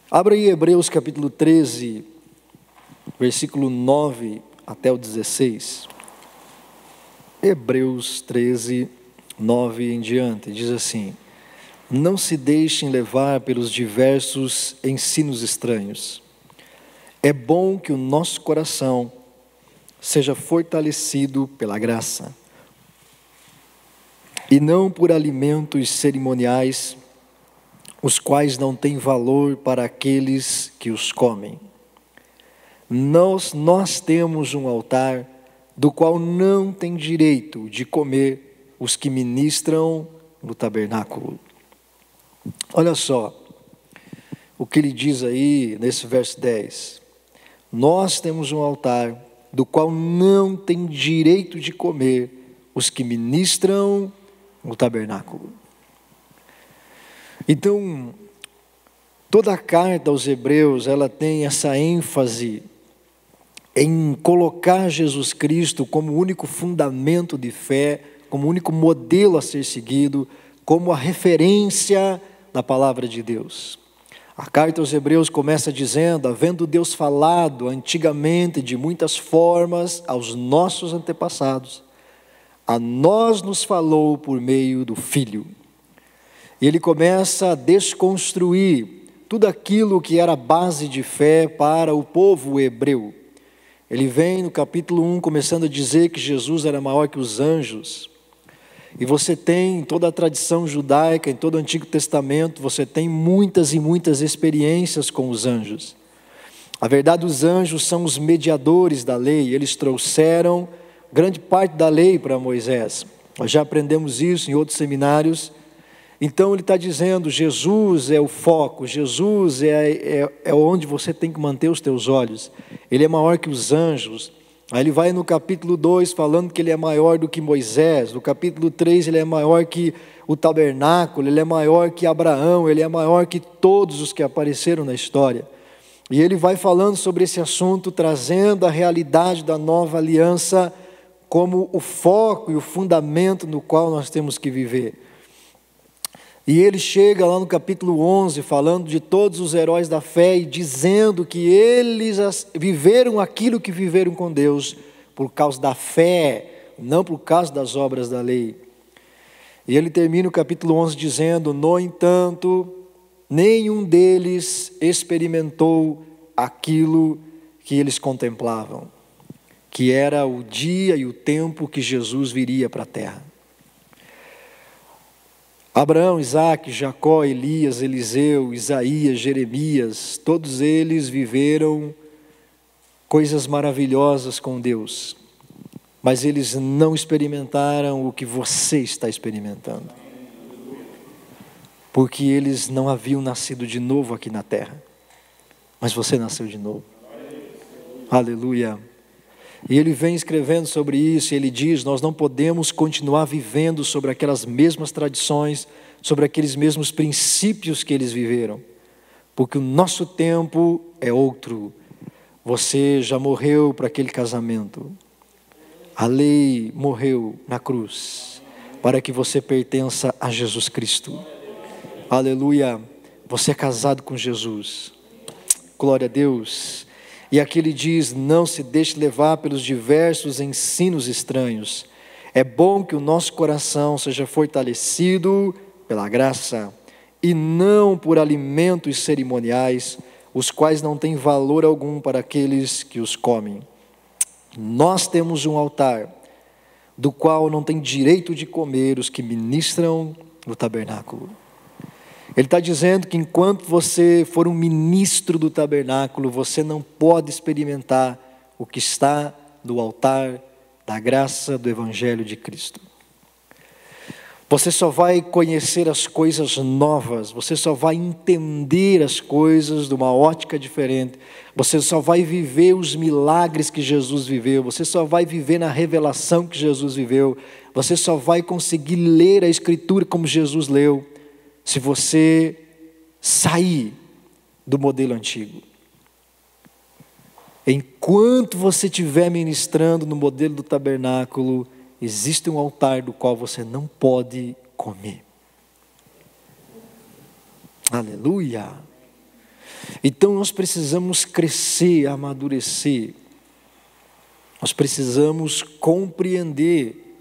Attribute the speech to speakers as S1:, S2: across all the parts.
S1: Abra aí Hebreus capítulo 13, versículo 9 até o 16. Hebreus 13, 9 em diante, diz assim: não se deixem levar pelos diversos ensinos estranhos. É bom que o nosso coração seja fortalecido pela graça, e não por alimentos cerimoniais, os quais não têm valor para aqueles que os comem. Nós temos um altar do qual não tem direito de comer os que ministram no tabernáculo. Olha só o que ele diz aí nesse verso 10. Nós temos um altar do qual não tem direito de comer os que ministram no tabernáculo. Então, toda a carta aos Hebreus, ela tem essa ênfase em colocar Jesus Cristo como o único fundamento de fé, como o único modelo a ser seguido, como a referência da palavra de Deus. A carta aos Hebreus começa dizendo: havendo Deus falado antigamente de muitas formas aos nossos antepassados, a nós nos falou por meio do Filho. E ele começa a desconstruir tudo aquilo que era base de fé para o povo hebreu. Ele vem no capítulo 1 começando a dizer que Jesus era maior que os anjos. E você tem em toda a tradição judaica, em todo o Antigo Testamento, você tem muitas e muitas experiências com os anjos. A verdade, os anjos são os mediadores da lei, eles trouxeram grande parte da lei para Moisés. Nós já aprendemos isso em outros seminários. Então ele está dizendo, Jesus é o foco, Jesus é onde você tem que manter os teus olhos. Ele é maior que os anjos. Aí ele vai no capítulo 2 falando que ele é maior do que Moisés. No capítulo 3 ele é maior que o tabernáculo, ele é maior que Abraão, ele é maior que todos os que apareceram na história. E ele vai falando sobre esse assunto, trazendo a realidade da nova aliança como o foco e o fundamento no qual nós temos que viver. E ele chega lá no capítulo 11, falando de todos os heróis da fé e dizendo que eles viveram aquilo que viveram com Deus por causa da fé, não por causa das obras da lei. E ele termina o capítulo 11 dizendo: no entanto, nenhum deles experimentou aquilo que eles contemplavam, que era o dia e o tempo que Jesus viria para a terra. Abraão, Isaque, Jacó, Elias, Eliseu, Isaías, Jeremias, todos eles viveram coisas maravilhosas com Deus, mas eles não experimentaram o que você está experimentando, porque eles não haviam nascido de novo aqui na terra, mas você nasceu de novo. Aleluia. E ele vem escrevendo sobre isso, e ele diz: nós não podemos continuar vivendo sobre aquelas mesmas tradições, sobre aqueles mesmos princípios que eles viveram, porque o nosso tempo é outro. Você já morreu para aquele casamento, a lei morreu na cruz, para que você pertença a Jesus Cristo. Aleluia. Você é casado com Jesus, glória a Deus. E aqui ele diz: não se deixe levar pelos diversos ensinos estranhos. É bom que o nosso coração seja fortalecido pela graça, e não por alimentos cerimoniais, os quais não têm valor algum para aqueles que os comem. Nós temos um altar, do qual não tem direito de comer os que ministram no tabernáculo. Ele está dizendo que enquanto você for um ministro do tabernáculo, você não pode experimentar o que está no altar da graça do Evangelho de Cristo. Você só vai conhecer as coisas novas, você só vai entender as coisas de uma ótica diferente, você só vai viver os milagres que Jesus viveu, você só vai viver na revelação que Jesus viveu, você só vai conseguir ler a Escritura como Jesus leu, se você sair do modelo antigo. Enquanto você estiver ministrando no modelo do tabernáculo, existe um altar do qual você não pode comer. Aleluia! Então nós precisamos crescer, amadurecer. Nós precisamos compreender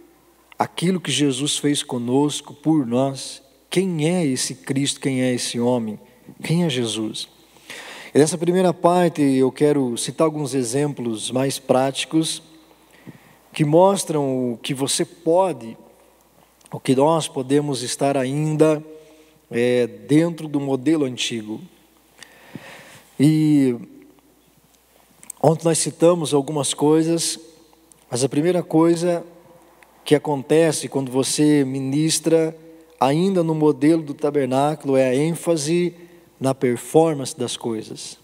S1: aquilo que Jesus fez conosco, por nós. Quem é esse Cristo? Quem é esse homem? Quem é Jesus? E nessa primeira parte eu quero citar alguns exemplos mais práticos que mostram o que você pode, o que nós podemos estar ainda dentro do modelo antigo. E ontem nós citamos algumas coisas, mas a primeira coisa que acontece quando você ministra ainda no modelo do tabernáculo é a ênfase na performance das coisas,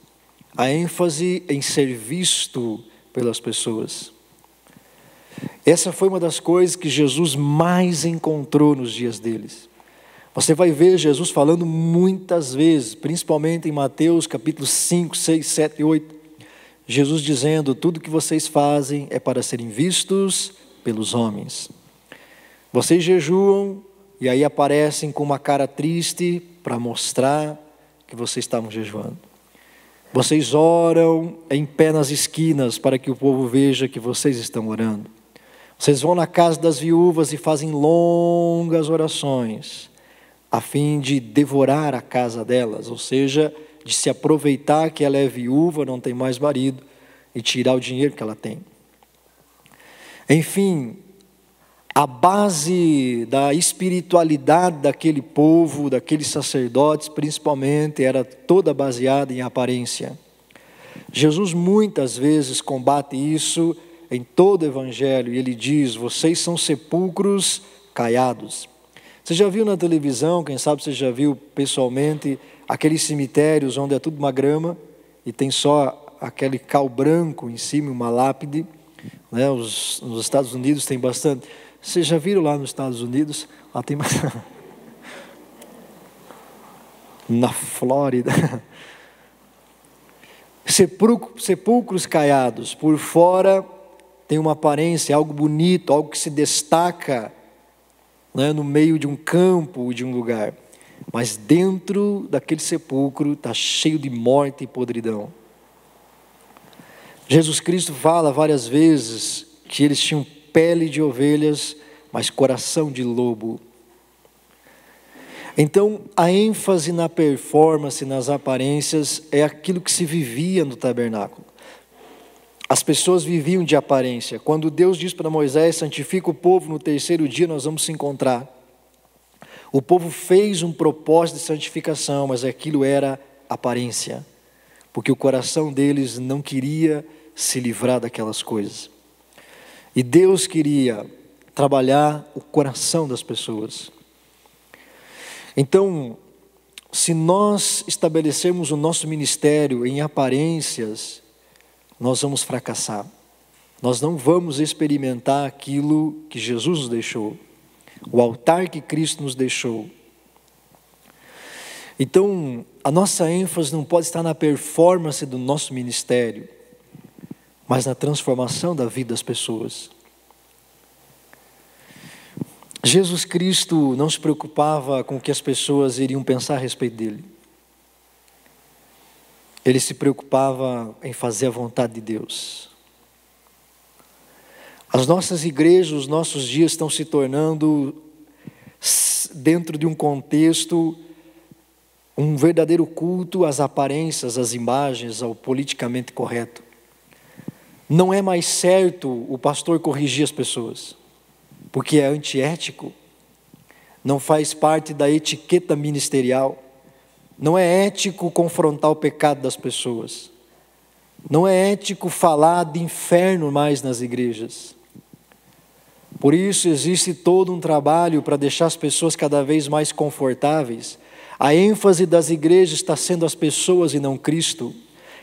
S1: a ênfase em ser visto pelas pessoas. Essa foi uma das coisas que Jesus mais encontrou nos dias deles. Você vai ver Jesus falando muitas vezes, principalmente em Mateus capítulo 5, 6, 7 e 8, Jesus dizendo: tudo que vocês fazem é para serem vistos pelos homens. Vocês jejuam e aí aparecem com uma cara triste para mostrar que vocês estavam jejuando. Vocês oram em pé nas esquinas para que o povo veja que vocês estão orando. Vocês vão na casa das viúvas e fazem longas orações a fim de devorar a casa delas, ou seja, de se aproveitar que ela é viúva, não tem mais marido, e tirar o dinheiro que ela tem. Enfim, a base da espiritualidade daquele povo, daqueles sacerdotes, principalmente, era toda baseada em aparência. Jesus muitas vezes combate isso em todo o Evangelho, e ele diz: vocês são sepulcros caiados. Você já viu na televisão, quem sabe você já viu pessoalmente, aqueles cemitérios onde é tudo uma grama e tem só aquele cal branco em cima, uma lápide, né? Nos Estados Unidos tem bastante. Vocês já viram lá nos Estados Unidos? Lá tem bastante. Na Flórida. Sepulcros caiados. Por fora tem uma aparência, algo bonito, algo que se destaca, né, no meio de um campo, de um lugar, mas dentro daquele sepulcro está cheio de morte e podridão. Jesus Cristo fala várias vezes que eles tinham pele de ovelhas, mas coração de lobo. Então, a ênfase na performance, nas aparências, é aquilo que se vivia no tabernáculo. As pessoas viviam de aparência. Quando Deus diz para Moisés: santifica o povo, no terceiro dia nós vamos se encontrar. O povo fez um propósito de santificação, mas aquilo era aparência, porque o coração deles não queria se livrar daquelas coisas. E Deus queria trabalhar o coração das pessoas. Então, se nós estabelecermos o nosso ministério em aparências, nós vamos fracassar. Nós não vamos experimentar aquilo que Jesus nos deixou, o altar que Cristo nos deixou. Então, a nossa ênfase não pode estar na performance do nosso ministério, mas na transformação da vida das pessoas. Jesus Cristo não se preocupava com o que as pessoas iriam pensar a respeito dele. Ele se preocupava em fazer a vontade de Deus. As nossas igrejas, os nossos dias estão se tornando, dentro de um contexto, um verdadeiro culto às aparências, às imagens, ao politicamente correto. Não é mais certo o pastor corrigir as pessoas, porque é antiético, não faz parte da etiqueta ministerial. Não é ético confrontar o pecado das pessoas. Não é ético falar de inferno mais nas igrejas. Por isso existe todo um trabalho para deixar as pessoas cada vez mais confortáveis. A ênfase das igrejas está sendo as pessoas e não Cristo.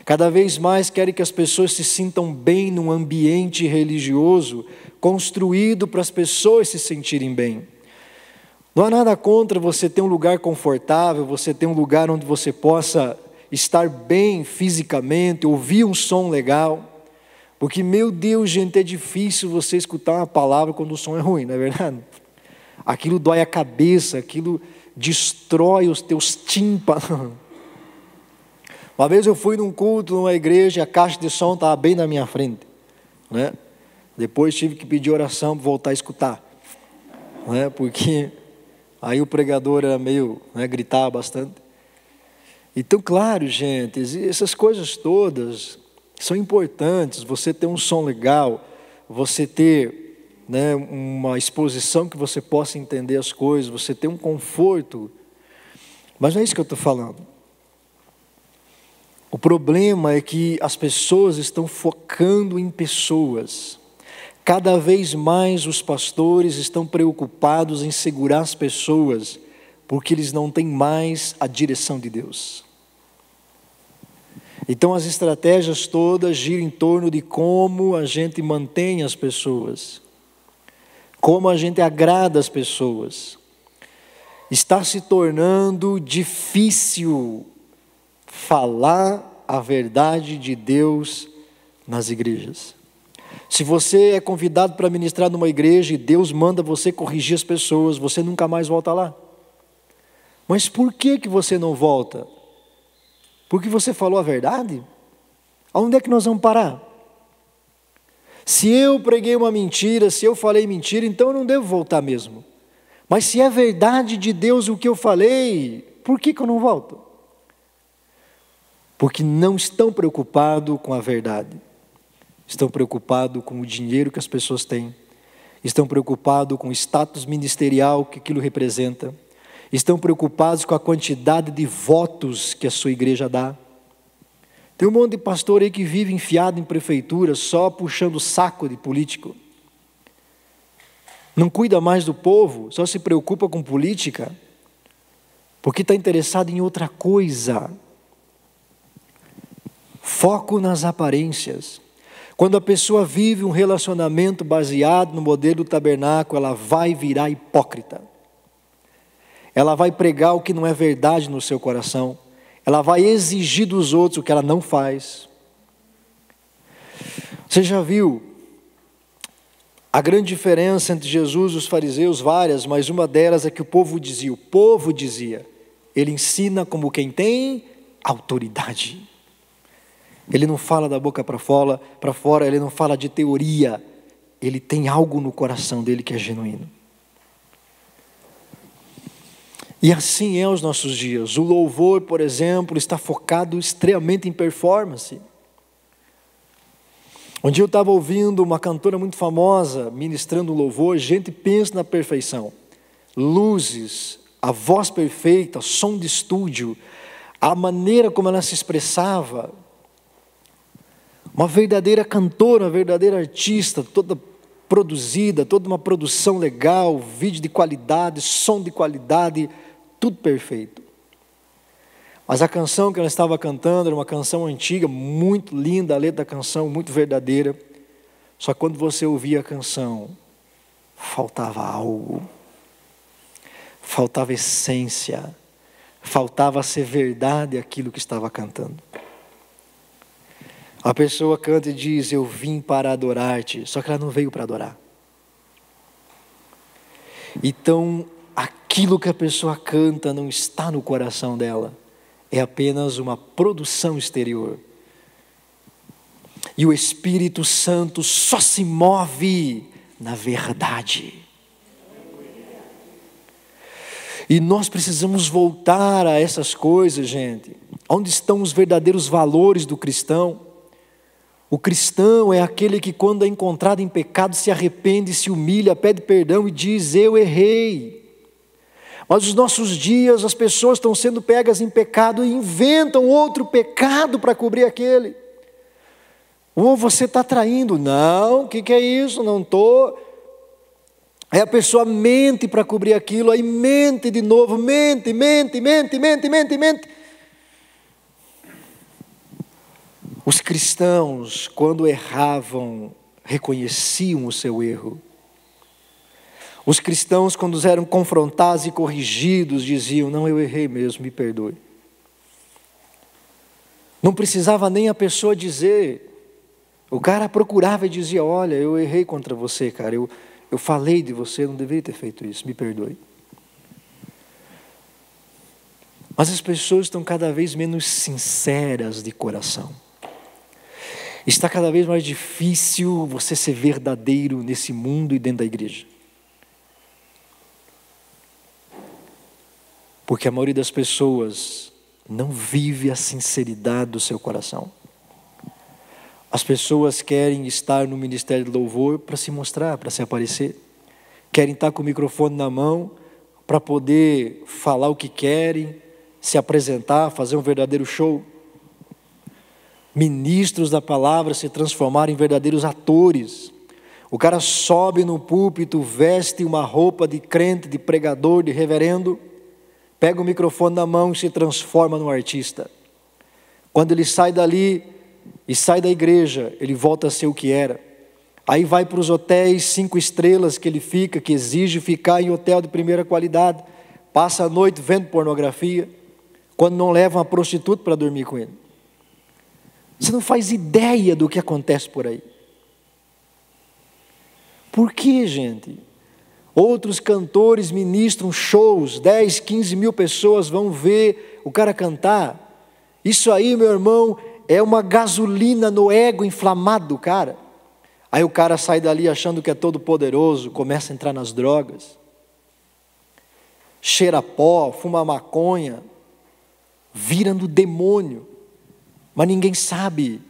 S1: Cada vez mais querem que as pessoas se sintam bem num ambiente religioso, construído para as pessoas se sentirem bem. Não há nada contra você ter um lugar confortável, você ter um lugar onde você possa estar bem fisicamente, ouvir um som legal. Porque, meu Deus, gente, é difícil você escutar uma palavra quando o som é ruim, não é verdade? Aquilo dói a cabeça, aquilo destrói os teus tímpanos. Uma vez eu fui num culto, numa igreja, a caixa de som estava bem na minha frente, né? Depois tive que pedir oração para voltar a escutar, né? Porque aí o pregador era meio, né, gritava bastante. Então, claro, gente, essas coisas todas são importantes. Você ter um som legal, você ter, né, uma exposição que você possa entender as coisas, você ter um conforto. Mas não é isso que eu estou falando. O problema é que as pessoas estão focando em pessoas. Cada vez mais os pastores estão preocupados em segurar as pessoas, porque eles não têm mais a direção de Deus. Então as estratégias todas giram em torno de como a gente mantém as pessoas, como a gente agrada as pessoas. Está se tornando difícil falar a verdade de Deus nas igrejas. Se você é convidado para ministrar numa igreja e Deus manda você corrigir as pessoas, você nunca mais volta lá. Mas por que você não volta? Porque você falou a verdade? Aonde é que nós vamos parar? Se eu preguei uma mentira, se eu falei mentira, então eu não devo voltar mesmo. Mas se é verdade de Deus o que eu falei, por que eu não volto? Porque não estão preocupados com a verdade. Estão preocupados com o dinheiro que as pessoas têm. Estão preocupados com o status ministerial que aquilo representa. Estão preocupados com a quantidade de votos que a sua igreja dá. Tem um monte de pastor aí que vive enfiado em prefeitura, só puxando o saco de político. Não cuida mais do povo, só se preocupa com política, porque está interessado em outra coisa. Foco nas aparências. Quando a pessoa vive um relacionamento baseado no modelo do tabernáculo, ela vai virar hipócrita. Ela vai pregar o que não é verdade no seu coração. Ela vai exigir dos outros o que ela não faz. Você já viu a grande diferença entre Jesus e os fariseus? Várias, mas uma delas é que o povo dizia, ele ensina como quem tem autoridade. Ele não fala da boca para fora, ele não fala de teoria. Ele tem algo no coração dele que é genuíno. E assim é os nossos dias. O louvor, por exemplo, está focado extremamente em performance. Um dia eu estava ouvindo uma cantora muito famosa ministrando louvor. Gente, pensa na perfeição. Luzes, a voz perfeita, som de estúdio, a maneira como ela se expressava. Uma verdadeira cantora, uma verdadeira artista, toda produzida, toda uma produção legal, vídeo de qualidade, som de qualidade, tudo perfeito. Mas a canção que ela estava cantando era uma canção antiga, muito linda, a letra da canção, muito verdadeira. Só que quando você ouvia a canção, faltava algo. Faltava essência. Faltava ser verdade aquilo que estava cantando. A pessoa canta e diz, eu vim para adorar-te. Só que ela não veio para adorar. Então, aquilo que a pessoa canta não está no coração dela. É apenas uma produção exterior. E o Espírito Santo só se move na verdade. E nós precisamos voltar a essas coisas, gente. Onde estão os verdadeiros valores do cristão? O cristão é aquele que, quando é encontrado em pecado, se arrepende, se humilha, pede perdão e diz, eu errei. Mas nos nossos dias as pessoas estão sendo pegas em pecado e inventam outro pecado para cobrir aquele. Ou você está traindo. Não, o que é isso? Não estou. Aí a pessoa mente para cobrir aquilo, aí mente de novo, mente. Os cristãos, quando erravam, reconheciam o seu erro. Os cristãos, quando eram confrontados e corrigidos, diziam, não, eu errei mesmo, me perdoe. Não precisava nem a pessoa dizer. O cara procurava e dizia, olha, eu errei contra você, cara, eu falei de você, eu não deveria ter feito isso, me perdoe. Mas as pessoas estão cada vez menos sinceras de coração. Está cada vez mais difícil você ser verdadeiro nesse mundo e dentro da igreja. Porque a maioria das pessoas não vive a sinceridade do seu coração. As pessoas querem estar no ministério de louvor para se mostrar, para se aparecer. Querem estar com o microfone na mão para poder falar o que querem, se apresentar, fazer um verdadeiro show. Ministros da palavra se transformaram em verdadeiros atores. O cara sobe no púlpito, veste uma roupa de crente, de pregador, de reverendo, pega o microfone na mão e se transforma num artista. Quando ele sai dali e sai da igreja, ele volta a ser o que era. Aí vai para os hotéis 5 estrelas que ele fica, que exige ficar em hotel de primeira qualidade, passa a noite vendo pornografia, quando não leva uma prostituta para dormir com ele. Você não faz ideia do que acontece por aí. Por que, gente? Outros cantores ministram shows, 10, 15 mil pessoas vão ver o cara cantar. Isso aí, meu irmão, é uma gasolina no ego inflamado do cara. Aí o cara sai dali achando que é todo poderoso, começa a entrar nas drogas, cheira pó, fuma maconha, vira no demônio, mas ninguém sabe.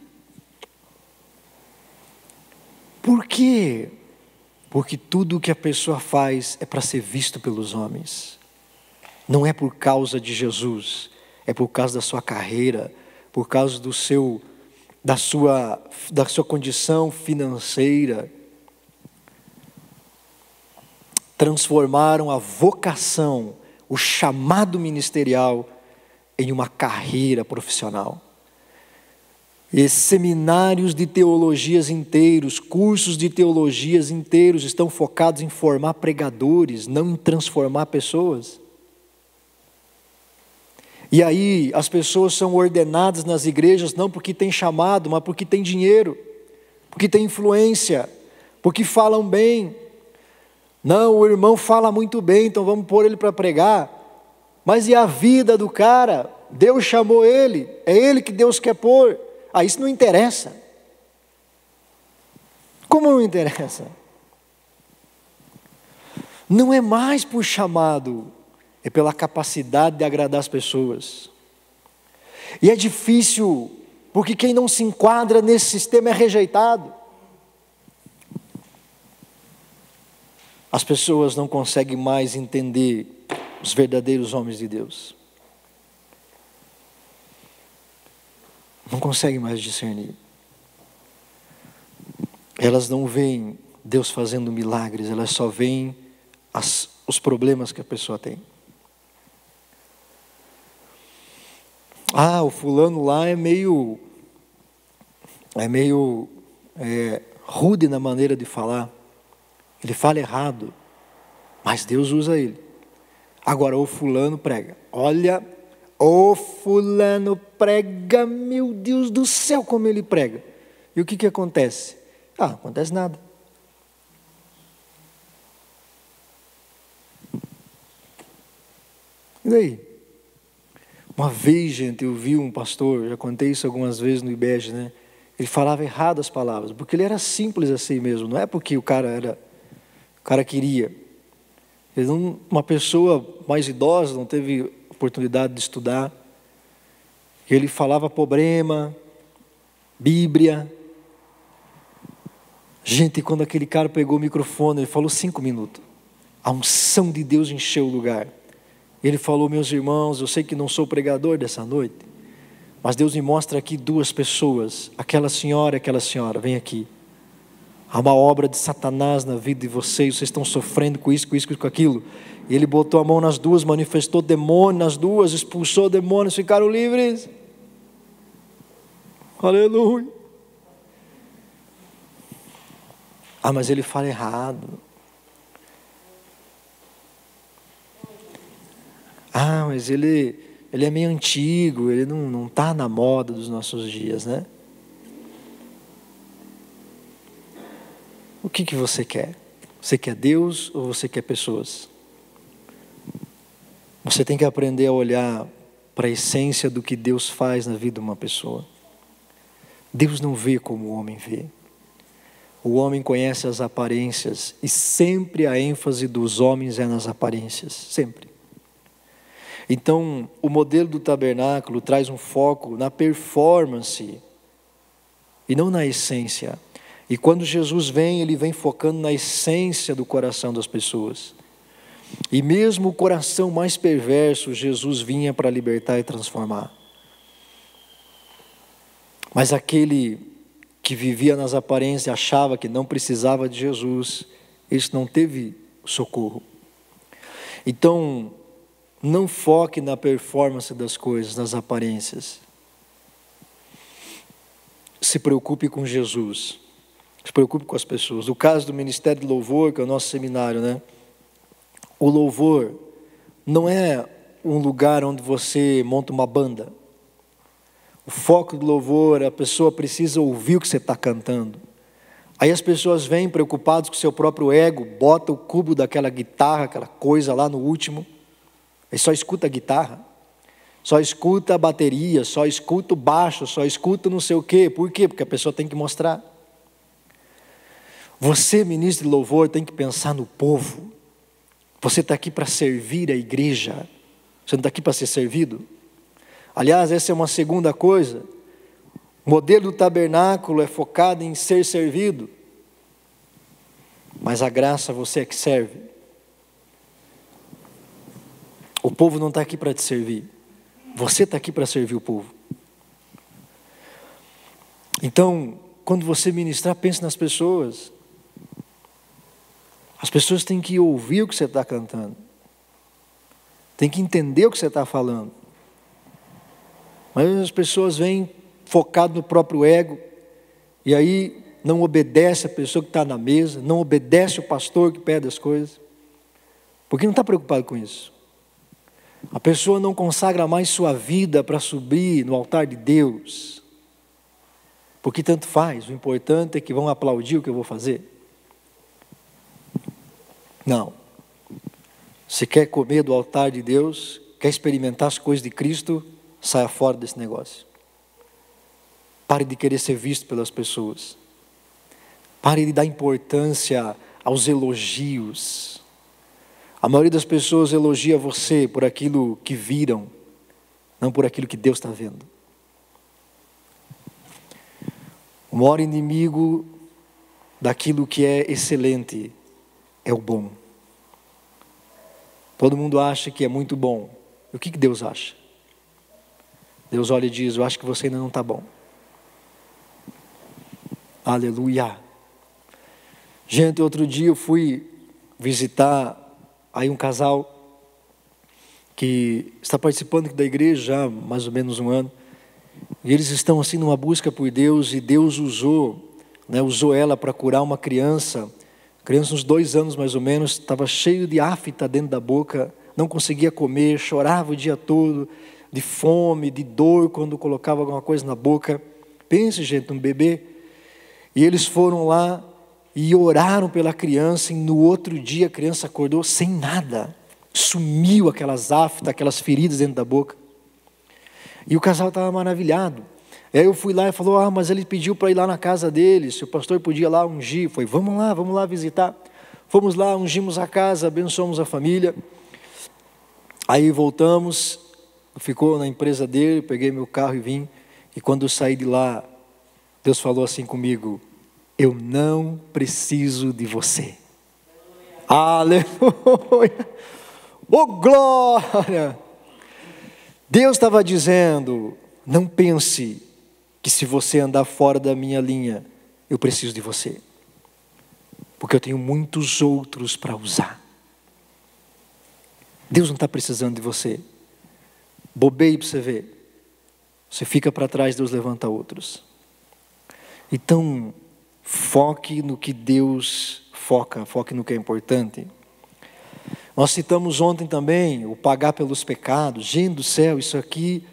S1: Por quê? Porque tudo o que a pessoa faz é para ser visto pelos homens. Não é por causa de Jesus, é por causa da sua carreira, por causa da sua condição financeira. Transformaram a vocação, o chamado ministerial, em uma carreira profissional. E seminários de teologias inteiros, cursos de teologias inteiros estão focados em formar pregadores, não em transformar pessoas. E aí as pessoas são ordenadas nas igrejas não porque tem chamado, mas porque tem dinheiro, porque tem influência, porque falam bem. Não, o irmão fala muito bem, então vamos pôr ele para pregar. Mas e a vida do cara? Deus chamou ele, é ele que Deus quer pôr. Ah, isso não interessa. Como não interessa? Não é mais por chamado, é pela capacidade de agradar as pessoas. E é difícil, porque quem não se enquadra nesse sistema é rejeitado. As pessoas não conseguem mais entender os verdadeiros homens de Deus. Não conseguem mais discernir. Elas não veem Deus fazendo milagres, elas só veem os problemas que a pessoa tem. Ah, o fulano lá é meio rude na maneira de falar. Ele fala errado, mas Deus usa ele. Agora o fulano prega. Olha, o fulano prega, meu Deus do céu, como ele prega. E o que acontece? Ah, não acontece nada. E daí? Uma vez, gente, eu vi um pastor, já contei isso algumas vezes no IBEG, né? Ele falava errado as palavras, porque ele era simples assim mesmo, não é porque o cara queria. Uma pessoa mais idosa, não teve oportunidade de estudar. Ele falava problema, Bíblia. Gente, quando aquele cara pegou o microfone, ele falou 5 minutos. A unção de Deus encheu o lugar. Ele falou: meus irmãos, eu sei que não sou pregador dessa noite, mas Deus me mostra aqui 2 pessoas, aquela senhora e aquela senhora, vem aqui. Há uma obra de Satanás na vida de vocês estão sofrendo com isso, com aquilo. E ele botou a mão nas 2, manifestou demônio nas 2, expulsou demônios, ficaram livres. Aleluia. Ah, mas ele fala errado. Ah, mas ele é meio antigo, ele não está na moda dos nossos dias, né? O que você quer? Você quer Deus ou você quer pessoas? Você tem que aprender a olhar para a essência do que Deus faz na vida de uma pessoa. Deus não vê como o homem vê. O homem conhece as aparências e sempre a ênfase dos homens é nas aparências, sempre. Então, o modelo do tabernáculo traz um foco na performance e não na essência. E quando Jesus vem, Ele vem focando na essência do coração das pessoas. E mesmo o coração mais perverso, Jesus vinha para libertar e transformar. Mas aquele que vivia nas aparências e achava que não precisava de Jesus, esse não teve socorro. Então, não foque na performance das coisas, nas aparências. Se preocupe com Jesus. Se preocupe com as pessoas. No caso do Ministério de Louvor, que é o nosso seminário, né? O louvor não é um lugar onde você monta uma banda. O foco do louvor, a pessoa precisa ouvir o que você está cantando. Aí as pessoas vêm preocupadas com o seu próprio ego, bota o cubo daquela guitarra, aquela coisa lá no último, e só escuta a guitarra, só escuta a bateria, só escuta o baixo, só escuta não sei o quê. Por quê? Porque a pessoa tem que mostrar. Você, ministro de louvor, tem que pensar no povo. Você está aqui para servir a igreja. Você não está aqui para ser servido. Aliás, essa é uma segunda coisa. O modelo do tabernáculo é focado em ser servido. Mas a graça você é que serve. O povo não está aqui para te servir. Você está aqui para servir o povo. Então, quando você ministrar, pense nas pessoas. As pessoas têm que ouvir o que você está cantando. Tem que entender o que você está falando. Mas as pessoas vêm focadas no próprio ego, e aí não obedece a pessoa que está na mesa, não obedece o pastor que pede as coisas, porque não está preocupado com isso. A pessoa não consagra mais sua vida para subir no altar de Deus, porque tanto faz, o importante é que vão aplaudir o que eu vou fazer. Não. Se quer comer do altar de Deus, quer experimentar as coisas de Cristo, saia fora desse negócio. Pare de querer ser visto pelas pessoas. Pare de dar importância aos elogios. A maioria das pessoas elogia você por aquilo que viram, não por aquilo que Deus está vendo. O maior inimigo daquilo que é excelente é o bom. Todo mundo acha que é muito bom. E o que Deus acha? Deus olha e diz: eu acho que você ainda não está bom. Aleluia. Gente, outro dia eu fui visitar aí um casal que está participando aqui da igreja já há mais ou menos um ano. E eles estão assim numa busca por Deus, e Deus usou ela para curar uma criança uns 2 anos mais ou menos, estava cheio de afta dentro da boca, não conseguia comer, chorava o dia todo, de fome, de dor, quando colocava alguma coisa na boca. Pense, gente, um bebê. E eles foram lá e oraram pela criança, e no outro dia a criança acordou sem nada. Sumiu aquelas aftas, aquelas feridas dentro da boca. E o casal estava maravilhado. Aí eu fui lá e falou: mas ele pediu para ir lá na casa dele, se o pastor podia lá ungir. Foi: vamos lá visitar. Fomos lá, ungimos a casa, abençoamos a família. Aí voltamos, ficou na empresa dele, peguei meu carro e vim. E quando eu saí de lá, Deus falou assim comigo: eu não preciso de você. Aleluia! Oh, glória! Deus estava dizendo: não pense que se você andar fora da minha linha, eu preciso de você. Porque eu tenho muitos outros para usar. Deus não está precisando de você. Bobeie para você ver. Você fica para trás, Deus levanta outros. Então, foque no que Deus foca, foque no que é importante. Nós citamos ontem também o pagar pelos pecados. Gente do céu, isso aqui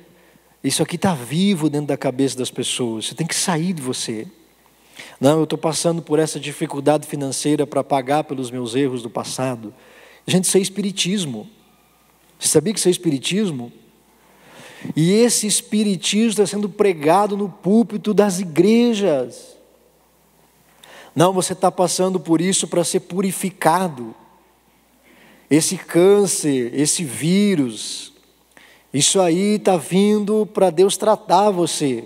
S1: está vivo dentro da cabeça das pessoas. Você tem que sair de você. Não, eu estou passando por essa dificuldade financeira para pagar pelos meus erros do passado. Gente, isso é espiritismo. Você sabia que isso é espiritismo? E esse espiritismo está sendo pregado no púlpito das igrejas. Não, você está passando por isso para ser purificado. Esse câncer, esse vírus, isso aí está vindo para Deus tratar você.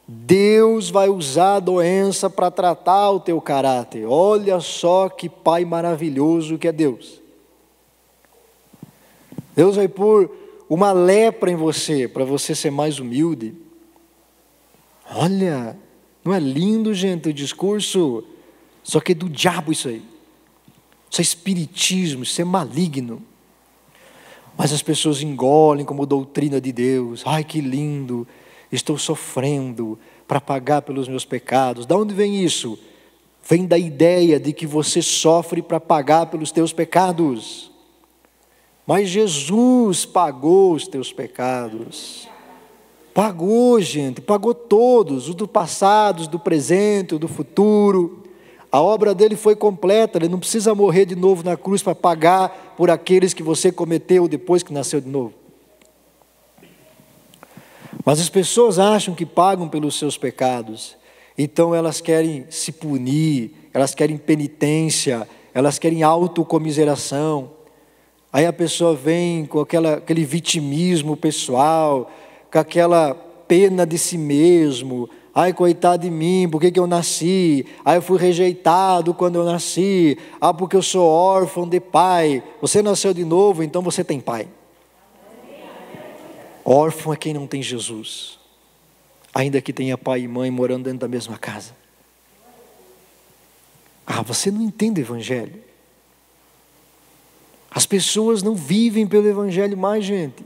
S1: Deus vai usar a doença para tratar o teu caráter. Olha só que Pai maravilhoso que é Deus. Deus vai pôr uma lepra em você, para você ser mais humilde. Olha, não é lindo, gente, o discurso? Só que é do diabo isso aí. Isso é espiritismo, isso é maligno. Mas as pessoas engolem como doutrina de Deus. Ai, que lindo, estou sofrendo para pagar pelos meus pecados. De onde vem isso? Vem da ideia de que você sofre para pagar pelos teus pecados. Mas Jesus pagou os teus pecados. Pagou, gente, pagou todos, os do passado, os do presente, os do futuro. A obra dele foi completa, ele não precisa morrer de novo na cruz para pagar por aqueles que você cometeu depois que nasceu de novo. Mas as pessoas acham que pagam pelos seus pecados, então elas querem se punir, elas querem penitência, elas querem autocomiseração. Aí a pessoa vem com aquele vitimismo pessoal, com aquela pena de si mesmo. Ai, coitado de mim, por que eu nasci? Ai, eu fui rejeitado quando eu nasci. Ah, porque eu sou órfão de pai. Você nasceu de novo, então você tem pai. Órfão é quem não tem Jesus, ainda que tenha pai e mãe morando dentro da mesma casa. Ah, você não entende o Evangelho. As pessoas não vivem pelo Evangelho mais, gente.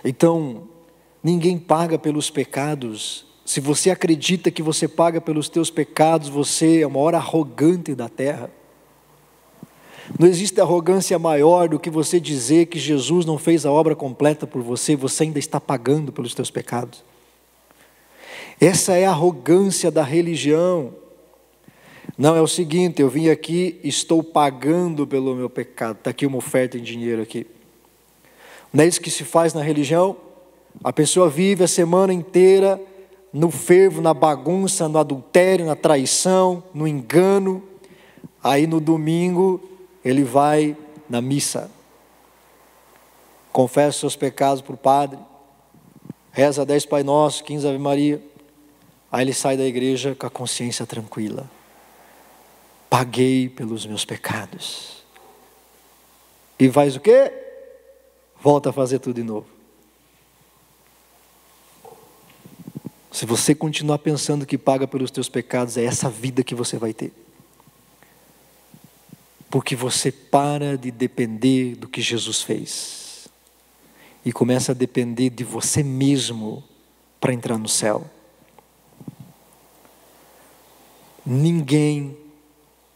S1: Então, ninguém paga pelos pecados. Se você acredita que você paga pelos teus pecados, você é o maior arrogante da terra. Não existe arrogância maior do que você dizer que Jesus não fez a obra completa por você, você ainda está pagando pelos teus pecados. Essa é a arrogância da religião. Não, é o seguinte, eu vim aqui, estou pagando pelo meu pecado. Está aqui uma oferta em dinheiro aqui. Não é isso que se faz na religião? A pessoa vive a semana inteira no fervo, na bagunça, no adultério, na traição, no engano. Aí no domingo ele vai na missa, confessa seus pecados para o padre, reza 10 Pai Nosso, 15 Ave Maria. Aí ele sai da igreja com a consciência tranquila. Paguei pelos meus pecados. E faz o quê? Volta a fazer tudo de novo. Se você continuar pensando que paga pelos teus pecados, é essa vida que você vai ter. Porque você para de depender do que Jesus fez. E começa a depender de você mesmo para entrar no céu. Ninguém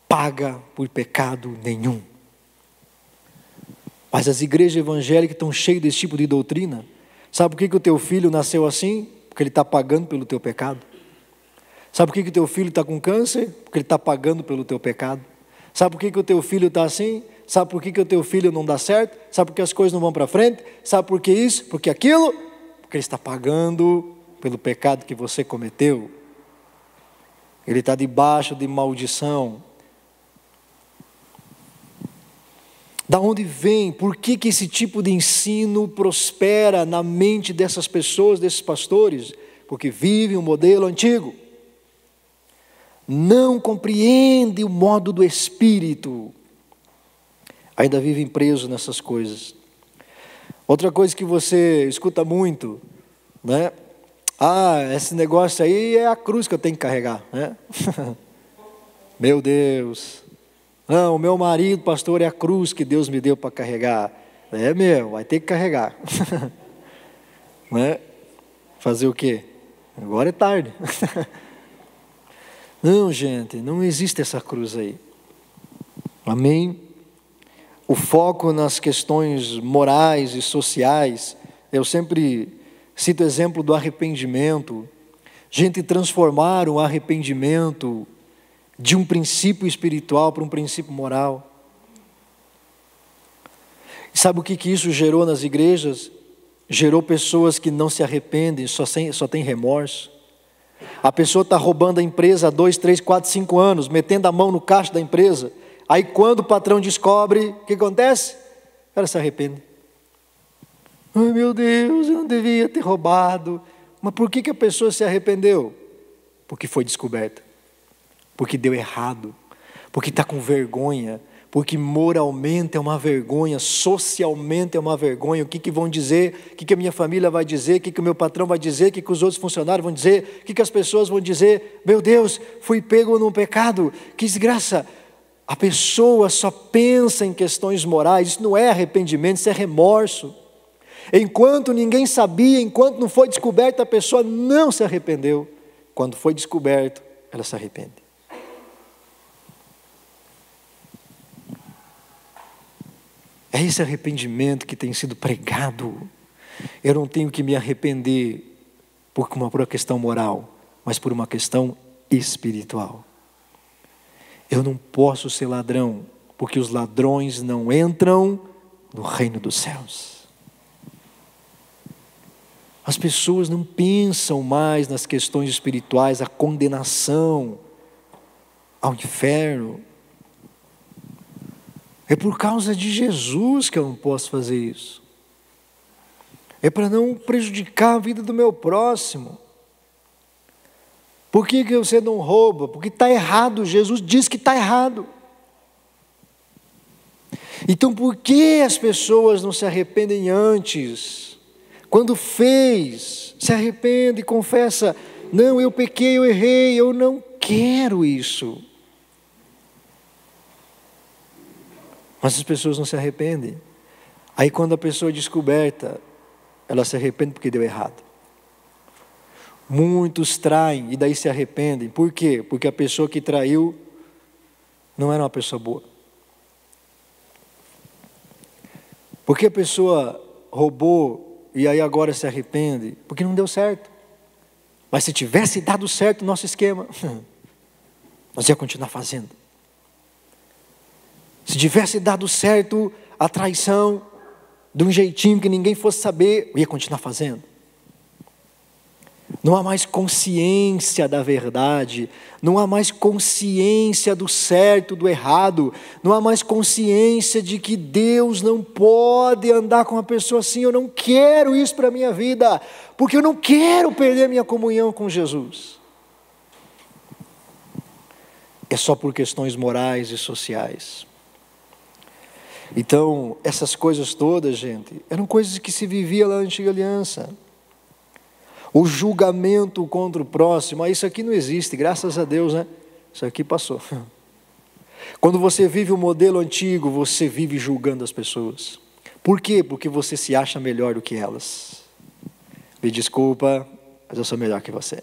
S1: paga por pecado nenhum. Mas as igrejas evangélicas estão cheias desse tipo de doutrina. Sabe por que o teu filho nasceu assim? Porque ele está pagando pelo teu pecado. Sabe por que o teu filho está com câncer? Porque ele está pagando pelo teu pecado. Sabe por que o teu filho está assim? Sabe por que o teu filho não dá certo? Sabe por que as coisas não vão para frente? Sabe por que isso? Porque aquilo? Porque ele está pagando pelo pecado que você cometeu. Ele está debaixo de maldição. Da onde vem? Por que esse tipo de ensino prospera na mente dessas pessoas, desses pastores? Porque vivem um modelo antigo. Não compreende o modo do Espírito. Ainda vivem presos nessas coisas. Outra coisa que você escuta muito, né? Ah, esse negócio aí é a cruz que eu tenho que carregar, né? Meu Deus. Não, o meu marido, pastor, é a cruz que Deus me deu para carregar. É meu, vai ter que carregar. Né? Fazer o quê? Agora é tarde. Não, gente, não existe essa cruz aí. Amém? O foco nas questões morais e sociais, eu sempre cito o exemplo do arrependimento. Gente, transformar o arrependimento de um princípio espiritual para um princípio moral. E sabe o que isso gerou nas igrejas? gerou pessoas que não se arrependem, só tem remorso. A pessoa está roubando a empresa há 2, 3, 4, 5 anos, metendo a mão no caixa da empresa. Aí quando o patrão descobre, o que acontece? Ela se arrepende. Ai meu Deus, eu não devia ter roubado. Mas por que a pessoa se arrependeu? Porque foi descoberta. Porque deu errado. Porque está com vergonha. Porque moralmente é uma vergonha, socialmente é uma vergonha. O que vão dizer? O que a minha família vai dizer? O que o meu patrão vai dizer? O que os outros funcionários vão dizer? O que as pessoas vão dizer? Meu Deus, fui pego num pecado. Que desgraça. A pessoa só pensa em questões morais. Isso não é arrependimento, isso é remorso. Enquanto ninguém sabia, enquanto não foi descoberto, a pessoa não se arrependeu. Quando foi descoberto, ela se arrepende. É esse arrependimento que tem sido pregado. Eu não tenho que me arrepender por uma questão moral, mas por uma questão espiritual. Eu não posso ser ladrão, porque os ladrões não entram no reino dos céus. As pessoas não pensam mais nas questões espirituais, a condenação ao inferno. É por causa de Jesus que eu não posso fazer isso. É para não prejudicar a vida do meu próximo. Por que você não rouba? Porque está errado, Jesus diz que está errado. Então por que as pessoas não se arrependem antes? Quando fez, se arrepende e confessa, não, eu pequei, eu errei, eu não quero isso. Mas as pessoas não se arrependem. Aí quando a pessoa é descoberta, ela se arrepende porque deu errado. Muitos traem e daí se arrependem. Por quê? Porque a pessoa que traiu não era uma pessoa boa. Porque a pessoa roubou e aí agora se arrepende? Porque não deu certo. Mas se tivesse dado certo o nosso esquema, nós ia continuar fazendo. Se tivesse dado certo a traição, de um jeitinho que ninguém fosse saber, eu ia continuar fazendo. Não há mais consciência da verdade, não há mais consciência do certo, do errado, não há mais consciência de que Deus não pode andar com uma pessoa assim. Eu não quero isso para a minha vida, porque eu não quero perder minha comunhão com Jesus. É só por questões morais e sociais. Então, essas coisas todas, gente, eram coisas que se vivia lá na antiga aliança. O julgamento contra o próximo, isso aqui não existe, graças a Deus, né? Isso aqui passou. Quando você vive o modelo antigo, você vive julgando as pessoas. Por quê? Porque você se acha melhor do que elas. Me desculpa, mas eu sou melhor que você.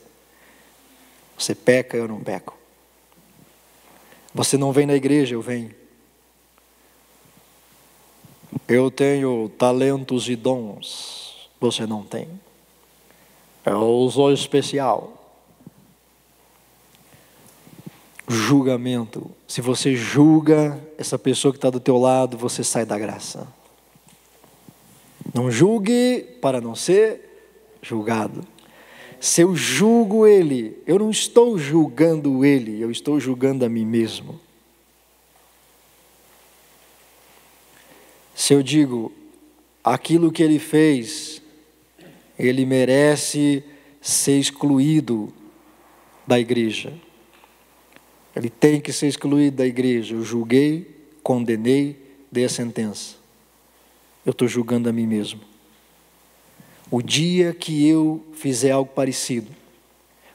S1: Você peca, eu não peco. Você não vem na igreja, eu venho. Eu tenho talentos e dons, você não tem. Eu sou especial. Julgamento. Se você julga essa pessoa que está do teu lado, você sai da graça. Não julgue para não ser julgado. Se eu julgo ele, eu não estou julgando ele, eu estou julgando a mim mesmo. Se eu digo, aquilo que ele fez, ele merece ser excluído da igreja. Ele tem que ser excluído da igreja. Eu julguei, condenei, dei a sentença. Eu estou julgando a mim mesmo. O dia que eu fizer algo parecido,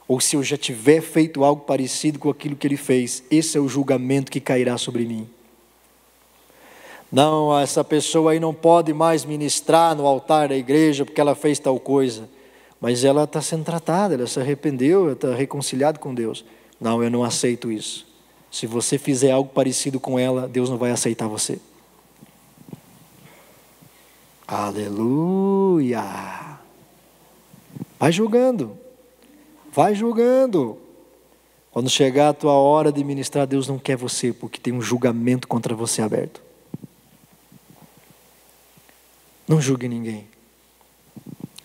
S1: ou se eu já tiver feito algo parecido com aquilo que ele fez, esse é o julgamento que cairá sobre mim. Não, essa pessoa aí não pode mais ministrar no altar da igreja porque ela fez tal coisa. Mas ela está sendo tratada, ela se arrependeu, ela está reconciliada com Deus. Não, eu não aceito isso. Se você fizer algo parecido com ela, Deus não vai aceitar você. Aleluia! Vai julgando. Vai julgando. Quando chegar a tua hora de ministrar, Deus não quer você, porque tem um julgamento contra você aberto. Não julgue ninguém.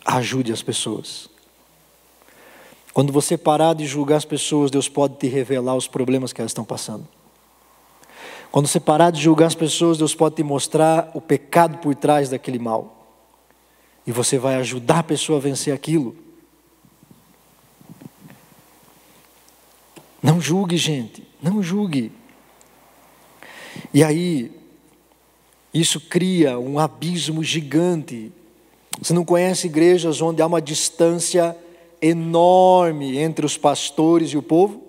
S1: Ajude as pessoas. Quando você parar de julgar as pessoas, Deus pode te revelar os problemas que elas estão passando. Quando você parar de julgar as pessoas, Deus pode te mostrar o pecado por trás daquele mal. E você vai ajudar a pessoa a vencer aquilo. Não julgue, gente, não julgue. E aí, isso cria um abismo gigante. Você não conhece igrejas onde há uma distância enorme entre os pastores e o povo?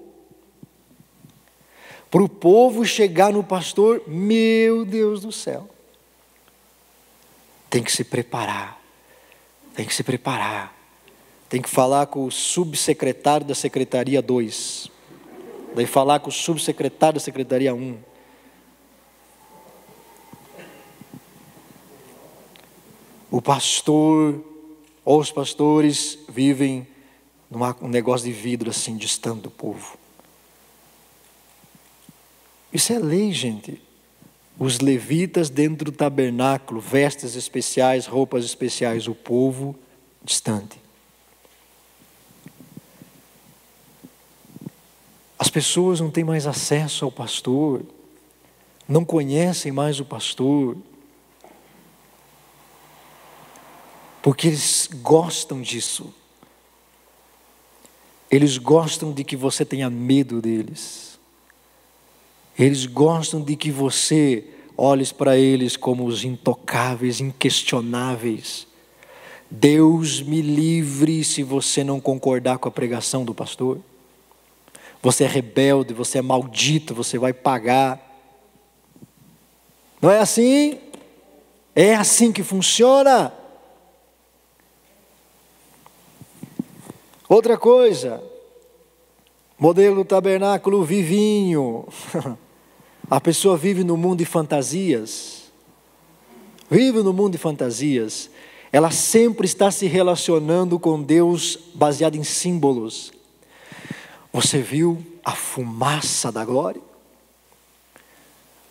S1: Para o povo chegar no pastor, meu Deus do céu. Tem que se preparar. Tem que se preparar. Tem que falar com o subsecretário da Secretaria 2. Daí falar com o subsecretário da Secretaria 1. O pastor, ou os pastores, vivem num negócio de vidro assim, distante do povo. Isso é lei, gente. Os levitas dentro do tabernáculo, vestes especiais, roupas especiais, o povo distante. As pessoas não têm mais acesso ao pastor, não conhecem mais o pastor, porque eles gostam disso. Eles gostam de que você tenha medo deles. Eles gostam de que você olhe para eles como os intocáveis, inquestionáveis. Deus me livre se você não concordar com a pregação do pastor. Você é rebelde, você é maldito, você vai pagar. Não é assim? É assim que funciona. Outra coisa, modelo tabernáculo vivinho. A pessoa vive no mundo de fantasias. Vive no mundo de fantasias. Ela sempre está se relacionando com Deus baseado em símbolos. Você viu a fumaça da glória?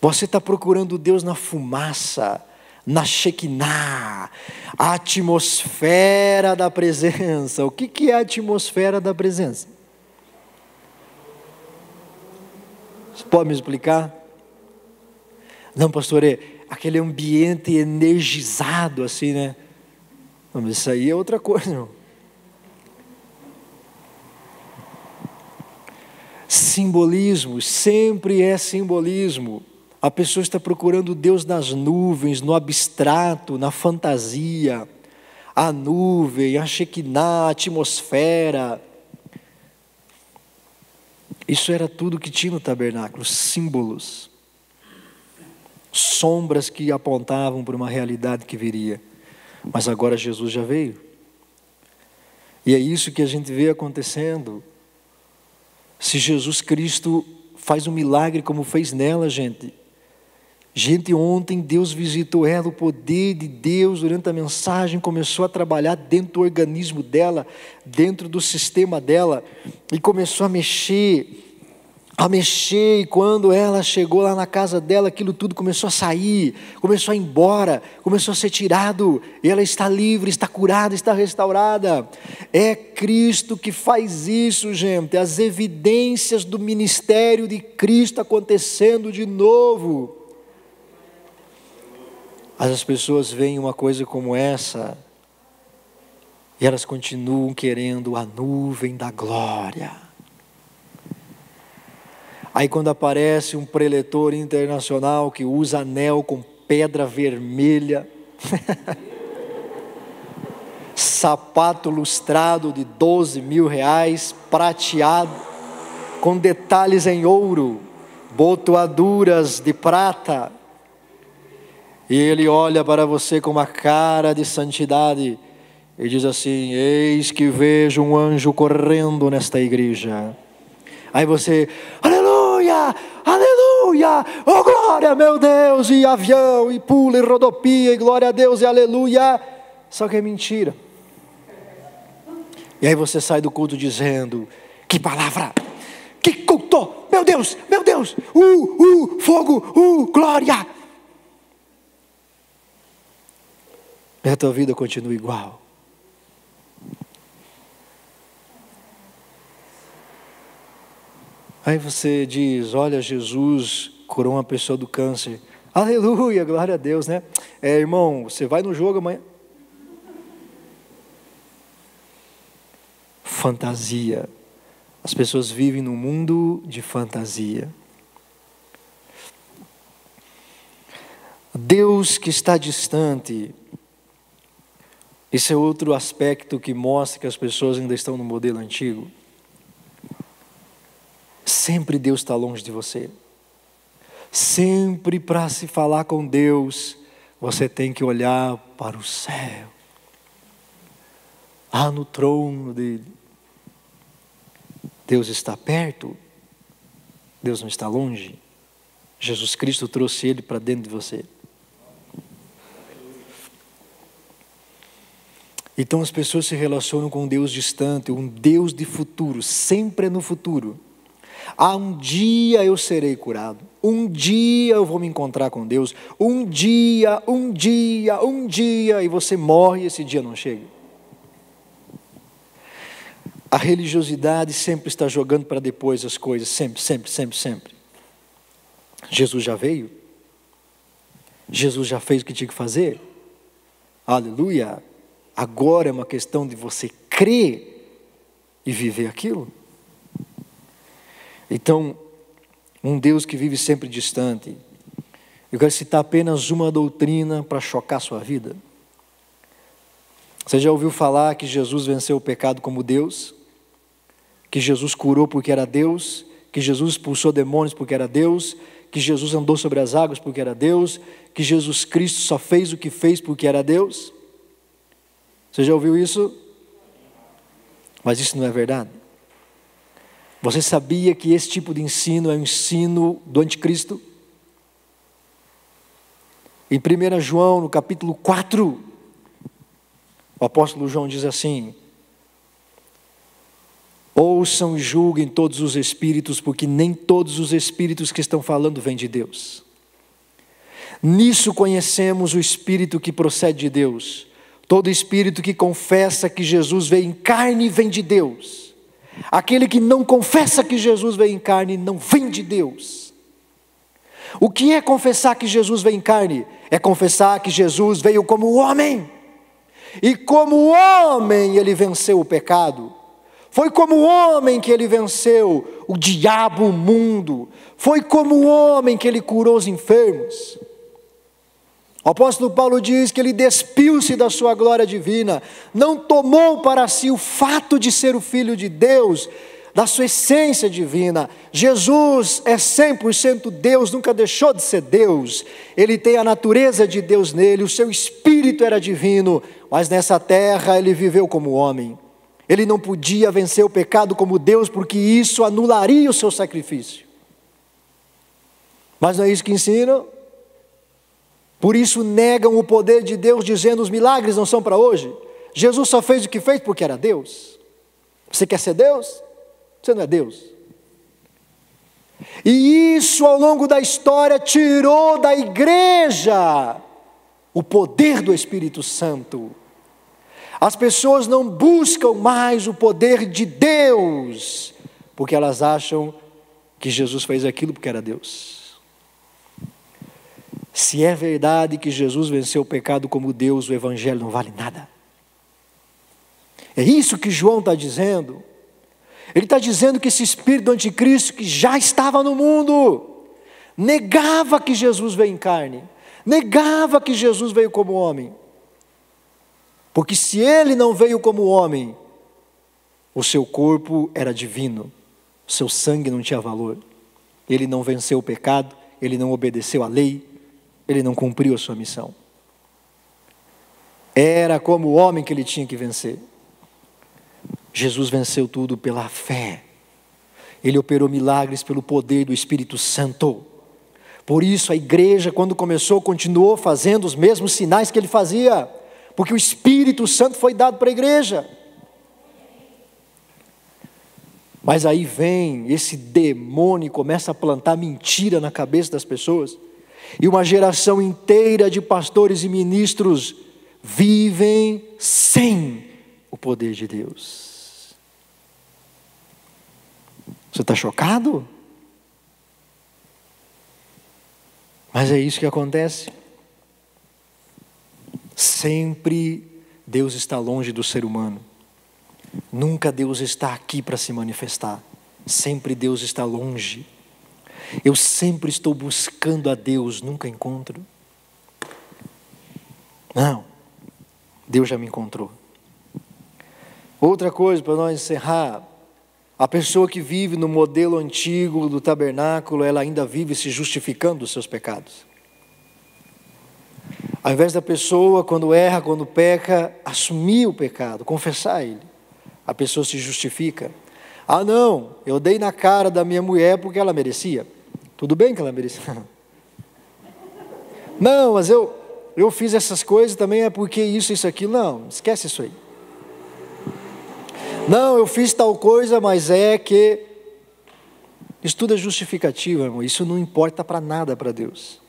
S1: Você está procurando Deus na fumaça, na Shekinah, a atmosfera da presença. O que é a atmosfera da presença? Você pode me explicar? Não, pastor, é aquele ambiente energizado assim, né? Não, mas isso aí é outra coisa, irmão. Simbolismo, sempre é simbolismo. A pessoa está procurando Deus nas nuvens, no abstrato, na fantasia. A nuvem, a Shekinah, a atmosfera. Isso era tudo que tinha no tabernáculo, símbolos. Sombras que apontavam para uma realidade que viria. Mas agora Jesus já veio. E é isso que a gente vê acontecendo. Se Jesus Cristo faz um milagre como fez nela, gente. Gente, ontem Deus visitou ela, o poder de Deus durante a mensagem começou a trabalhar dentro do organismo dela, dentro do sistema dela, e começou a mexer, e quando ela chegou lá na casa dela, aquilo tudo começou a sair, começou a ir embora, começou a ser tirado, e ela está livre, está curada, está restaurada. É Cristo que faz isso, gente, as evidências do ministério de Cristo acontecendo de novo. As pessoas veem uma coisa como essa, e elas continuam querendo a nuvem da glória. Aí quando aparece um preletor internacional que usa anel com pedra vermelha, sapato lustrado de 12 mil reais, prateado, com detalhes em ouro, botoaduras de prata, e ele olha para você com uma cara de santidade, e diz assim: eis que vejo um anjo correndo nesta igreja. Aí você, aleluia, aleluia, oh glória, meu Deus, e avião, e pula, e rodopia, e glória a Deus, e aleluia. Só que é mentira. E aí você sai do culto dizendo: que palavra, que culto, meu Deus, fogo, glória. E a tua vida continua igual. Aí você diz, olha, Jesus curou uma pessoa do câncer. Aleluia, glória a Deus, né? Irmão, você vai no jogo amanhã? Fantasia. As pessoas vivem num mundo de fantasia. Deus que está distante. Esse é outro aspecto que mostra que as pessoas ainda estão no modelo antigo. Sempre Deus está longe de você. Sempre para se falar com Deus, você tem que olhar para o céu. Lá no trono dele. Deus está perto. Deus não está longe. Jesus Cristo trouxe ele para dentro de você. Então as pessoas se relacionam com um Deus distante, um Deus de futuro, sempre é no futuro. Um dia eu serei curado, um dia eu vou me encontrar com Deus, um dia, e você morre e esse dia não chega. A religiosidade sempre está jogando para depois as coisas, sempre. Jesus já veio, Jesus já fez o que tinha que fazer, aleluia. Agora é uma questão de você crer e viver aquilo. Então, um Deus que vive sempre distante. Eu quero citar apenas uma doutrina para chocar sua vida. Você já ouviu falar que Jesus venceu o pecado como Deus? Que Jesus curou porque era Deus? Que Jesus expulsou demônios porque era Deus? Que Jesus andou sobre as águas porque era Deus? Que Jesus Cristo só fez o que fez porque era Deus? Você já ouviu isso? Mas isso não é verdade. Você sabia que esse tipo de ensino é o ensino do anticristo? Em 1 João, no capítulo 4, o apóstolo João diz assim: ouçam e julguem todos os espíritos, porque nem todos os espíritos que estão falando vêm de Deus. Nisso conhecemos o espírito que procede de Deus. Todo espírito que confessa que Jesus veio em carne vem de Deus. Aquele que não confessa que Jesus veio em carne não vem de Deus. O que é confessar que Jesus veio em carne? É confessar que Jesus veio como homem. E como homem ele venceu o pecado. Foi como homem que ele venceu o diabo, o mundo. Foi como homem que ele curou os enfermos. O apóstolo Paulo diz que ele despiu-se da sua glória divina, não tomou para si o fato de ser o Filho de Deus, da sua essência divina. Jesus é 100% Deus, nunca deixou de ser Deus. Ele tem a natureza de Deus nele, o seu espírito era divino, mas nessa terra ele viveu como homem. Ele não podia vencer o pecado como Deus, porque isso anularia o seu sacrifício. Mas não é isso que ensinam? Por isso negam o poder de Deus, dizendo os milagres não são para hoje. Jesus só fez o que fez porque era Deus. Você quer ser Deus? Você não é Deus. E isso ao longo da história tirou da igreja o poder do Espírito Santo. As pessoas não buscam mais o poder de Deus, porque elas acham que Jesus fez aquilo porque era Deus. Se é verdade que Jesus venceu o pecado como Deus, o Evangelho não vale nada. É isso que João está dizendo. Ele está dizendo que esse espírito do anticristo que já estava no mundo, negava que Jesus veio em carne, negava que Jesus veio como homem. Porque se ele não veio como homem, o seu corpo era divino, o seu sangue não tinha valor. Ele não venceu o pecado, ele não obedeceu à lei, ele não cumpriu a sua missão. Era como homem que ele tinha que vencer. Jesus venceu tudo pela fé. Ele operou milagres pelo poder do Espírito Santo. Por isso a igreja, quando começou, continuou fazendo os mesmos sinais que ele fazia, porque o Espírito Santo foi dado para a igreja. Mas aí vem esse demônio e começa a plantar mentira na cabeça das pessoas. E uma geração inteira de pastores e ministros vivem sem o poder de Deus. Você está chocado? Mas é isso que acontece. Sempre Deus está longe do ser humano. Nunca Deus está aqui para se manifestar. Sempre Deus está longe. Eu sempre estou buscando a Deus, nunca encontro. Não, Deus já me encontrou. Outra coisa para nós encerrar. A pessoa que vive no modelo antigo do tabernáculo, ela ainda vive se justificando dos seus pecados. Ao invés da pessoa, quando erra, quando peca, assumir o pecado, confessar ele, a pessoa se justifica. Ah não, eu dei na cara da minha mulher porque ela merecia. Tudo bem que ela merecia. Não, mas eu fiz essas coisas também é porque isso, aquilo. Não, esquece isso aí. Não, eu fiz tal coisa, mas é que... Isso tudo é justificativa, irmão. Isso não importa para nada para Deus.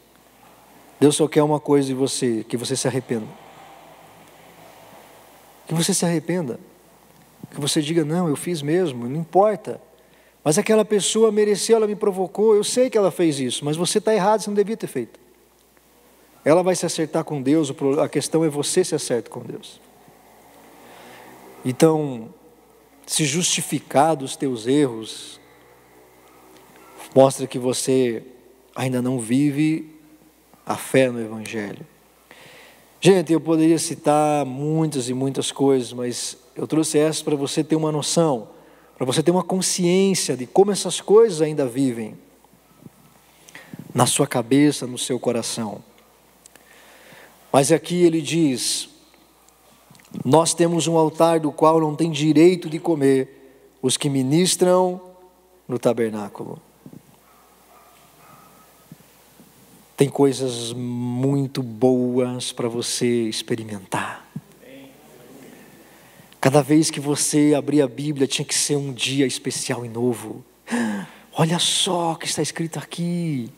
S1: Deus só quer uma coisa de você, que você se arrependa. Que você se arrependa. Que você diga, não, eu fiz mesmo, não importa. Mas aquela pessoa mereceu, ela me provocou, eu sei que ela fez isso, mas você está errado, você não devia ter feito. Ela vai se acertar com Deus, a questão é você se acertar com Deus. Então, se justificar dos teus erros, mostra que você ainda não vive a fé no Evangelho. Gente, eu poderia citar muitas e muitas coisas, mas eu trouxe essas para você ter uma noção, para você ter uma consciência de como essas coisas ainda vivem na sua cabeça, no seu coração. Mas aqui ele diz, nós temos um altar do qual não tem direito de comer os que ministram no tabernáculo. Tem coisas muito boas para você experimentar. Cada vez que você abrir a Bíblia, tinha que ser um dia especial e novo. Olha só o que está escrito aqui.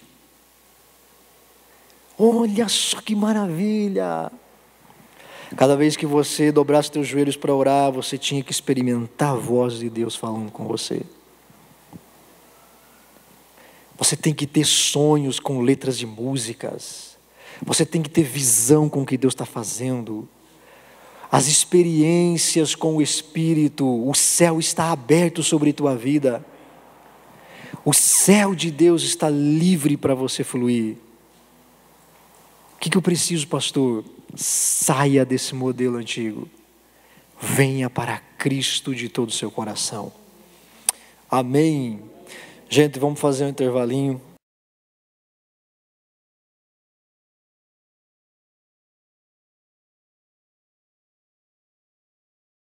S1: Olha só que maravilha. Cada vez que você dobrasse teus joelhos para orar, você tinha que experimentar a voz de Deus falando com você. Você tem que ter sonhos com letras de músicas. Você tem que ter visão com o que Deus está fazendo. As experiências com o Espírito, o céu está aberto sobre tua vida. O céu de Deus está livre para você fluir. O que eu preciso, pastor? Saia desse modelo antigo. Venha para Cristo de todo o seu coração. Amém. Gente, vamos fazer um intervalinho.